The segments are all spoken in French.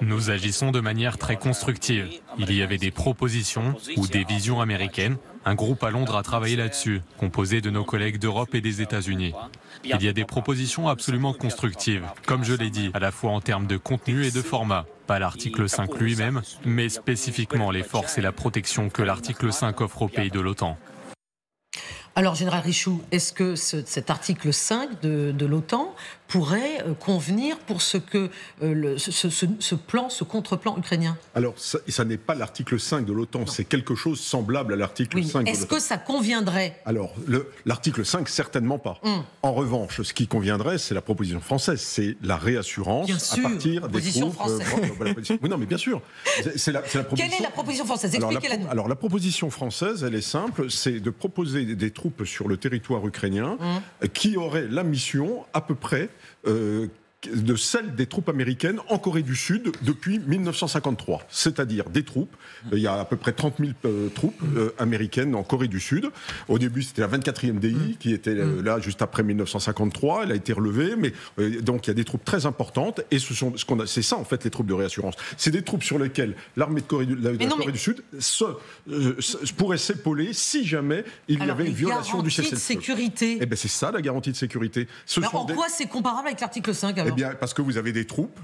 Nous agissons de manière très constructive. Il y avait des propositions ou des visions américaines. Un groupe à Londres a travaillé là-dessus, composé de nos collègues d'Europe et des États-Unis. Il y a des propositions absolument constructives, comme je l'ai dit, à la fois en termes de contenu et de format. Pas l'article 5 lui-même, mais spécifiquement les forces et la protection que l'article 5 offre aux pays de l'OTAN. Alors, Général Richoux, est-ce que cet article 5 de l'OTAN pourrait convenir pour ce que ce contre-plan ukrainien? Alors, ça n'est pas l'article 5 de l'OTAN, c'est quelque chose semblable à l'article 5 de l'OTAN. Est-ce que ça conviendrait? Alors, l'article 5, certainement pas. En revanche, ce qui conviendrait, c'est la proposition française, c'est la réassurance à partir des troupes... Oui, non, mais bien sûr. C'est la proposition... Quelle est la proposition française? Expliquez-la-nous. Alors, la proposition française, elle est simple, c'est de proposer des troupes sur le territoire ukrainien qui auraient la mission, à peu près... de celle des troupes américaines en Corée du Sud depuis 1953. C'est-à-dire des troupes, il y a à peu près 30 000 troupes américaines en Corée du Sud. Au début, c'était la 24e DI qui était là juste après 1953. Elle a été relevée, mais donc il y a des troupes très importantes. Et c'est ça, en fait, les troupes de réassurance. C'est des troupes sur lesquelles l'armée de Corée du Sud pourrait s'épauler si jamais il y avait une violation du cessez-le-feu. Sécurité. Eh bien, c'est ça, la garantie de sécurité. En quoi c'est comparable avec l'article 5 alors? Eh bien, parce que vous avez des troupes,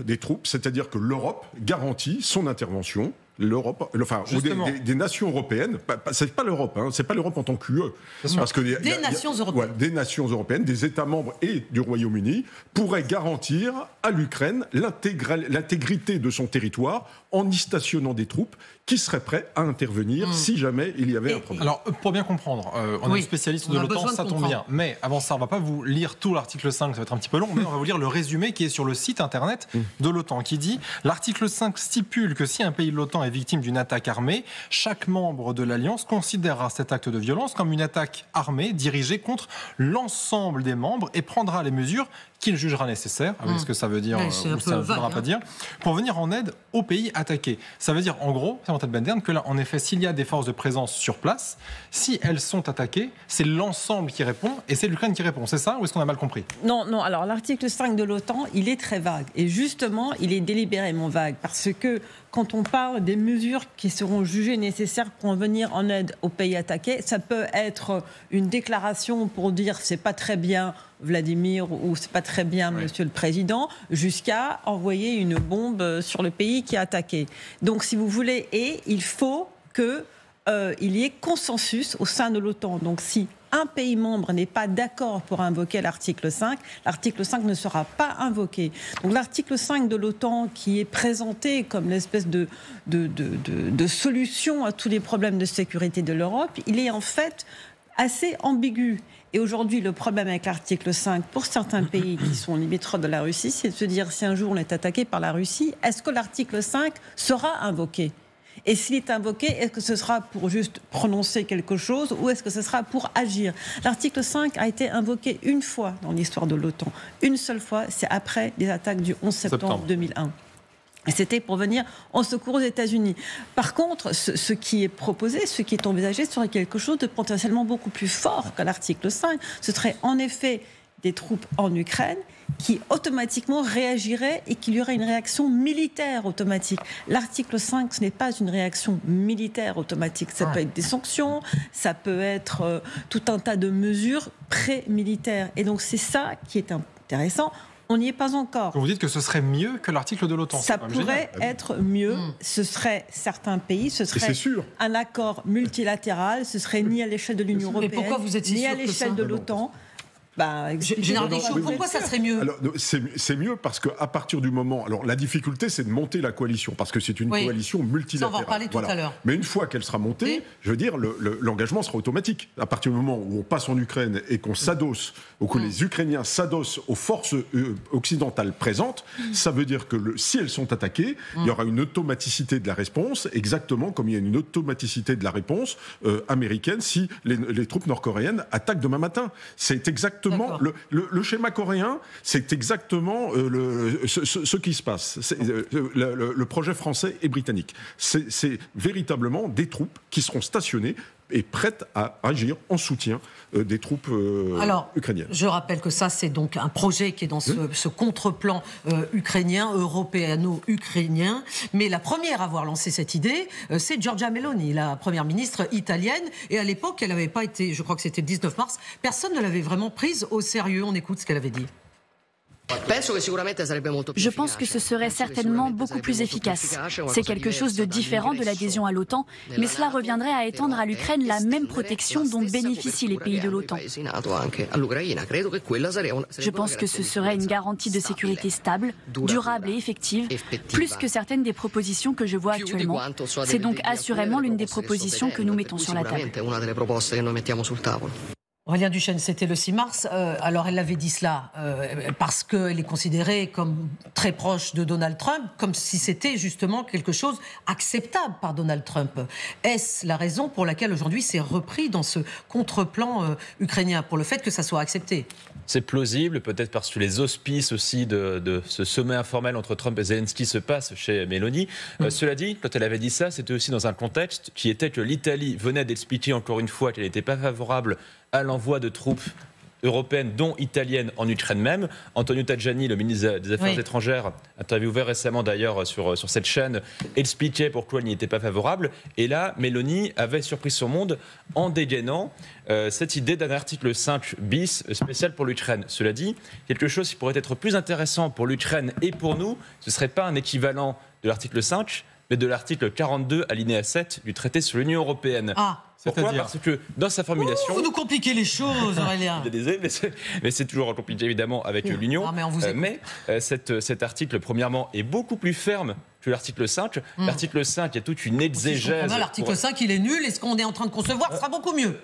c'est-à-dire que l'Europe garantit son intervention. L'Europe, enfin, ou des nations européennes, c'est pas l'Europe, c'est pas l'Europe en tant qu'UE. Parce que des nations européennes. Des nations européennes, des États membres et du Royaume-Uni pourraient garantir à l'Ukraine l'intégrité de son territoire en y stationnant des troupes qui seraient prêts à intervenir si jamais il y avait un problème. Alors, pour bien comprendre, on est spécialiste de l'OTAN, ça tombe bien. Mais avant ça, on ne va pas vous lire tout l'article 5, ça va être un petit peu long, mais on va vous lire le résumé qui est sur le site internet de l'OTAN, qui dit « L'article 5 stipule que si un pays de l'OTAN est victime d'une attaque armée, chaque membre de l'Alliance considérera cet acte de violence comme une attaque armée dirigée contre l'ensemble des membres et prendra les mesures qu'il jugera nécessaires, avec ce que ça veut dire ou ça ne voudra pas dire, pour venir en aide au pays attaqué. » Ça veut dire, en gros, c'est Tête Benderne, que là, en effet, s'il y a des forces de présence sur place, si elles sont attaquées, c'est l'ensemble qui répond et c'est l'Ukraine qui répond. C'est ça ou est-ce qu'on a mal compris? Non. Alors, l'article 5 de l'OTAN, il est très vague. Et justement, il est délibérément vague parce que quand on parle des mesures qui seront jugées nécessaires pour venir en aide aux pays attaqués, ça peut être une déclaration pour dire c'est pas très bien Vladimir ou c'est pas très bien Monsieur le Président, jusqu'à envoyer une bombe sur le pays qui est attaqué. Donc si vous voulez, il faut qu'il y ait consensus au sein de l'OTAN. Donc si un pays membre n'est pas d'accord pour invoquer l'article 5 ne sera pas invoqué. Donc l'article 5 de l'OTAN qui est présenté comme l'espèce de solution à tous les problèmes de sécurité de l'Europe, il est en fait assez ambigu. Et aujourd'hui, le problème avec l'article 5, pour certains pays qui sont limitrophes de la Russie, c'est de se dire si un jour on est attaqué par la Russie, est-ce que l'article 5 sera invoqué ? Et s'il est invoqué, est-ce que ce sera pour juste prononcer quelque chose ou est-ce que ce sera pour agir? L'article 5 a été invoqué une fois dans l'histoire de l'OTAN. Une seule fois, c'est après les attaques du 11 septembre 2001. Et c'était pour venir en secours aux États-Unis. Par contre, ce qui est proposé, ce qui est envisagé, serait quelque chose de potentiellement beaucoup plus fort que l'article 5. Ce serait en effet des troupes en Ukraine qui automatiquement réagiraient et qu'il y aurait une réaction militaire automatique. L'article 5, ce n'est pas une réaction militaire automatique. Ça peut être des sanctions, ça peut être tout un tas de mesures pré-militaires. Et donc c'est ça qui est intéressant. On n'y est pas encore. Vous dites que ce serait mieux que l'article de l'OTAN. Ça pourrait être mieux. Ce serait certains pays, ce serait un accord multilatéral, ce serait ni à l'échelle de l'Union européenne, ni à l'échelle de l'OTAN. Général Richoux, pourquoi ça serait mieux? Alors, c'est mieux parce qu'à partir du moment... Alors, la difficulté, c'est de monter la coalition, parce que c'est une coalition multilatérale. Ça, on va en parler tout à l'heure. Mais une fois qu'elle sera montée, je veux dire, l'engagement sera automatique. À partir du moment où on passe en Ukraine et qu'on s'adosse, ou que les Ukrainiens s'adossent aux forces occidentales présentes, ça veut dire que si elles sont attaquées, il y aura une automaticité de la réponse, exactement comme il y a une automaticité de la réponse américaine si les troupes nord-coréennes attaquent demain matin. C'est exactement le schéma coréen, c'est exactement ce qui se passe. Le projet français et britannique. C'est véritablement des troupes qui seront stationnées est prête à agir en soutien des troupes ukrainiennes. Je rappelle que ça, c'est donc un projet qui est dans ce contre-plan ukrainien, européano-ukrainien. Mais la première à avoir lancé cette idée, c'est Giorgia Meloni, la première ministre italienne. Et à l'époque, elle n'avait pas été, je crois que c'était le 19 mars, personne ne l'avait vraiment prise au sérieux. On écoute ce qu'elle avait dit. Je pense que ce serait certainement beaucoup plus efficace. C'est quelque chose de différent de l'adhésion à l'OTAN, mais cela reviendrait à étendre à l'Ukraine la même protection dont bénéficient les pays de l'OTAN. Je pense que ce serait une garantie de sécurité stable, durable et effective, plus que certaines des propositions que je vois actuellement. C'est donc assurément l'une des propositions que nous mettons sur la table. Aurélien Duchesne, c'était le 6 mars. Alors, elle avait dit cela parce qu'elle est considérée comme très proche de Donald Trump, comme si c'était justement quelque chose acceptable par Donald Trump. Est-ce la raison pour laquelle aujourd'hui c'est repris dans ce contre-plan ukrainien, pour le fait que ça soit accepté ? C'est plausible, peut-être parce que les auspices aussi de ce sommet informel entre Trump et Zelensky se passent chez Meloni. Cela dit, quand elle avait dit ça, c'était aussi dans un contexte qui était que l'Italie venait d'expliquer encore une fois qu'elle n'était pas favorable à l'envoi de troupes européennes, dont italiennes, en Ukraine même. Antonio Tajani, le ministre des Affaires étrangères, interviewé récemment d'ailleurs sur cette chaîne, expliquait pourquoi il n'y était pas favorable. Et là, Meloni avait surpris son monde en dégainant cette idée d'un article 5 bis spécial pour l'Ukraine. Cela dit, quelque chose qui pourrait être plus intéressant pour l'Ukraine et pour nous, ce ne serait pas un équivalent de l'article 5, mais de l'article 42, alinéa 7 du traité sur l'Union européenne. Pourquoi ? Parce que dans sa formulation... vous nous compliquez les choses, Aurélien. mais c'est toujours compliqué, évidemment, avec l'Union. Mais cet article, premièrement, est beaucoup plus ferme que l'article 5. L'article 5, il y a toute une exégèse. L'article 5, il est nul, et ce qu'on est en train de concevoir sera beaucoup mieux.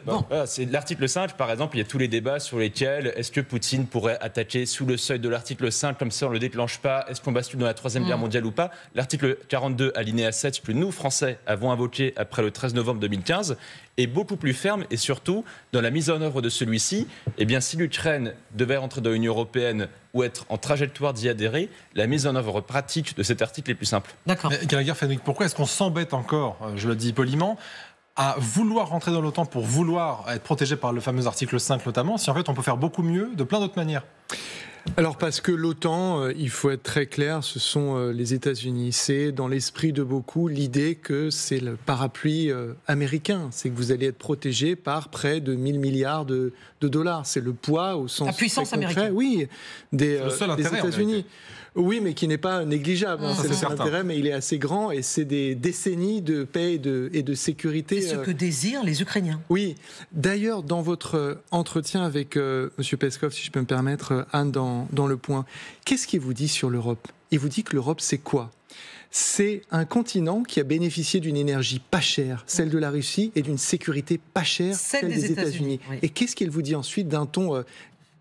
C'est l'article 5, par exemple, il y a tous les débats sur lesquels est-ce que Poutine pourrait attaquer sous le seuil de l'article 5, comme ça on ne le déclenche pas, est-ce qu'on bascule dans la Troisième Guerre mondiale ou pas. L'article 42, alinéa 7, que nous, Français, avons invoqué après le 13 novembre 2015, est beaucoup plus ferme, et surtout, dans la mise en œuvre de celui-ci, eh bien, si l'Ukraine devait rentrer dans l'Union européenne ou être en trajectoire d'y adhérer, la mise en œuvre pratique de cet article est plus simple. D'accord. Gallagher, Frédéric, pourquoi est-ce qu'on s'embête encore, je le dis poliment, à vouloir rentrer dans l'OTAN pour vouloir être protégé par le fameux article 5 notamment, si en fait on peut faire beaucoup mieux de plein d'autres manières ? Alors parce que l'OTAN, il faut être très clair, ce sont les États-Unis. C'est dans l'esprit de beaucoup l'idée que c'est le parapluie américain. C'est que vous allez être protégé par près de 1 000 milliards de dollars. C'est le poids au sens la puissance très concret, américaine. Oui, des États-Unis. Oui, mais qui n'est pas négligeable. C'est le seul intérêt, mais il est assez grand et c'est des décennies de paix et de sécurité. C'est ce que désirent les Ukrainiens. Oui. D'ailleurs, dans votre entretien avec M. Peskov, si je peux me permettre, Anne, dans Le Point, qu'est-ce qu'il vous dit sur l'Europe ? Il vous dit que l'Europe, c'est quoi ? C'est un continent qui a bénéficié d'une énergie pas chère, celle de la Russie, et d'une sécurité pas chère, celle des États-Unis. Oui. Et qu'est-ce qu'il vous dit ensuite d'un ton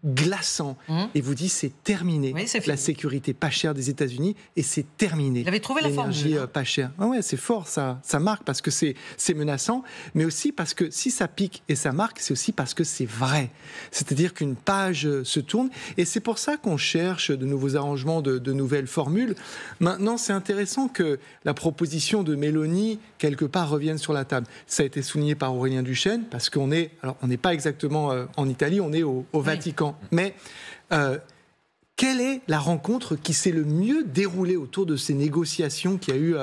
glaçant et vous dit c'est terminé, la sécurité pas chère des États-Unis, et c'est terminé. Il avait trouvé la formule. L'énergie pas chère. C'est fort, ça marque parce que c'est menaçant, mais aussi parce que si ça pique et ça marque, c'est aussi parce que c'est vrai. C'est-à-dire qu'une page se tourne, et c'est pour ça qu'on cherche de nouveaux arrangements, de nouvelles formules. Maintenant, c'est intéressant que la proposition de Meloni quelque part revienne sur la table. Ça a été souligné par Aurélien Duchesne, parce qu'on n'est pas exactement en Italie, on est au Vatican. Mais quelle est la rencontre qui s'est le mieux déroulée autour de ces négociations qu'il y a eu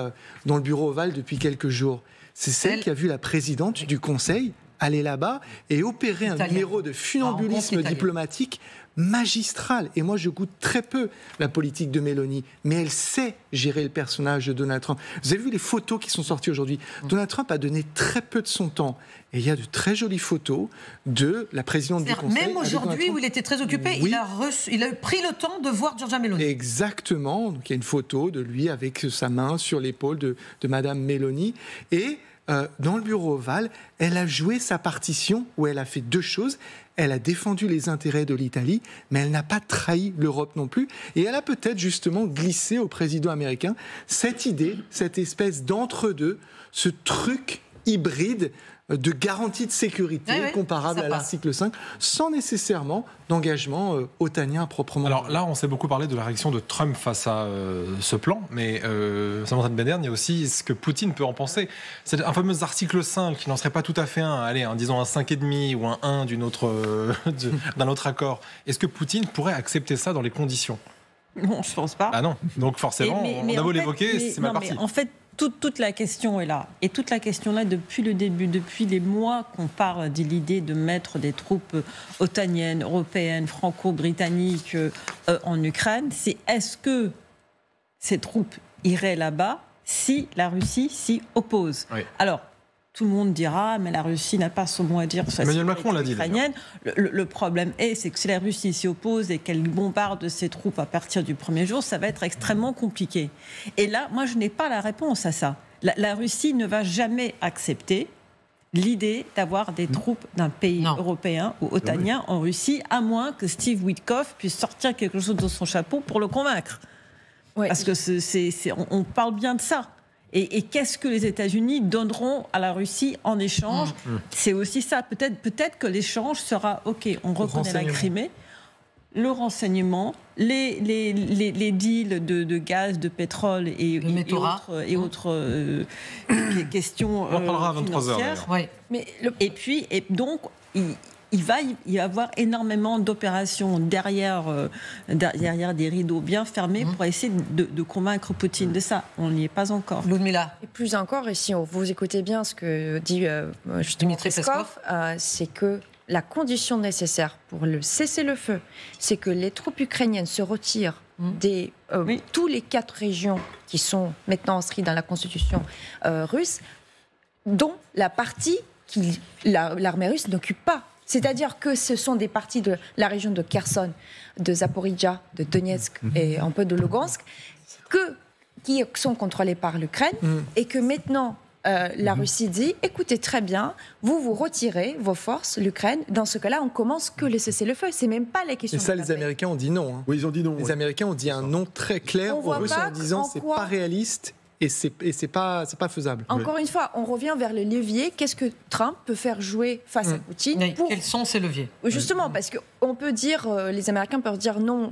dans le bureau ovale depuis quelques jours ? C'est celle qui a vu la présidente du Conseil aller là-bas et opérer un numéro de funambulisme diplomatique magistral. Et moi, je goûte très peu la politique de Meloni, mais elle sait gérer le personnage de Donald Trump. Vous avez vu les photos qui sont sorties aujourd'hui ? Donald Trump a donné très peu de son temps. Et il y a de très jolies photos de la présidente du Conseil. Même aujourd'hui, où il était très occupé, il a pris le temps de voir Giorgia Meloni. Exactement. Donc, il y a une photo de lui avec sa main sur l'épaule de Madame Meloni. Et dans le bureau ovale, elle a joué sa partition où elle a fait deux choses. Elle a défendu les intérêts de l'Italie, mais elle n'a pas trahi l'Europe non plus. Et elle a peut-être justement glissé au président américain cette idée, cette espèce d'entre-deux, ce truc hybride de garantie de sécurité comparable à l'article 5, sans nécessairement d'engagement otanien proprement. Alors là, on s'est beaucoup parlé de la réaction de Trump face à ce plan, mais Samantha Bennern, il y a aussi ce que Poutine peut en penser. C'est un fameux article 5 qui n'en serait pas tout à fait disons un 5,5 ou un 1 d'un autre accord. Est-ce que Poutine pourrait accepter ça dans les conditions ? Non, je ne pense pas. Ah non, donc forcément, on a beau l'évoquer, c'est mal parti. En fait, toute la question est là. Et toute la question là, depuis le début, depuis les mois qu'on parle de l'idée de mettre des troupes otaniennes, européennes, franco-britanniques en Ukraine, c'est est-ce que ces troupes iraient là-bas si la Russie s'y oppose ? Alors, tout le monde dira, mais la Russie n'a pas son mot à dire sur la sécurité ukrainienne. Le problème c'est que si la Russie s'y oppose et qu'elle bombarde ses troupes à partir du premier jour, ça va être extrêmement compliqué. Et là, moi, je n'ai pas la réponse à ça. La Russie ne va jamais accepter l'idée d'avoir des troupes d'un pays européen ou otanien en Russie, à moins que Steve Witkoff puisse sortir quelque chose de son chapeau pour le convaincre. Parce que on parle bien de ça. Et qu'est-ce que les États-Unis donneront à la Russie en échange ? C'est aussi ça. Peut-être que l'échange sera OK, on reconnaît la Crimée, le renseignement, les deals de gaz, de pétrole et autres questions on en parlera à 23h. Et donc, il va y avoir énormément d'opérations derrière des rideaux bien fermés pour essayer de convaincre Poutine de ça. On n'y est pas encore. Ludmila. Et plus encore, et si vous écoutez bien ce que dit justement Peskov, c'est que la condition nécessaire pour le cessez-le-feu, c'est que les troupes ukrainiennes se retirent des tous les 4 régions qui sont maintenant inscrites dans la constitution russe, dont la partie que l'armée russe n'occupe pas. C'est-à-dire que ce sont des parties de la région de Kherson, de Zaporizhzhia, de Donetsk et un peu de Lugansk, qui sont contrôlées par l'Ukraine, et que maintenant la Russie dit, écoutez, très bien, vous retirez vos forces, l'Ukraine, dans ce cas-là, on commence que les cessez-le-feu. C'est même pas la question. Et ça, les Américains ont dit non. Oui, ils ont dit non. Les Américains ont dit un non très clair aux Russes en disant c'est pas réaliste. Et c'est pas faisable. Encore une fois, on revient vers le levier. Qu'est-ce que Trump peut faire jouer face à Poutine Quels sont ces leviers ? Justement, parce qu'on peut dire, les Américains peuvent dire non,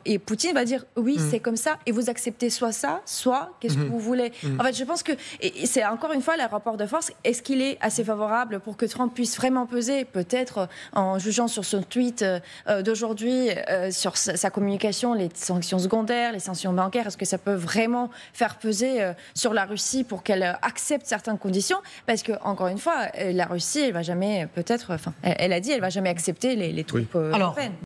et Poutine va dire oui, c'est comme ça, et vous acceptez soit ça, soit qu'est-ce que vous voulez. En fait, je pense que, et c'est encore une fois le rapport de force, est-ce qu'il est assez favorable pour que Trump puisse vraiment peser, peut-être en jugeant sur son tweet d'aujourd'hui, sur sa communication, les sanctions secondaires, les sanctions bancaires, est-ce que ça peut vraiment faire peser sur la Russie pour qu'elle accepte certaines conditions, parce que encore une fois, la Russie, elle va jamais, peut-être, enfin, elle a dit, elle va jamais accepter les troupes européennes.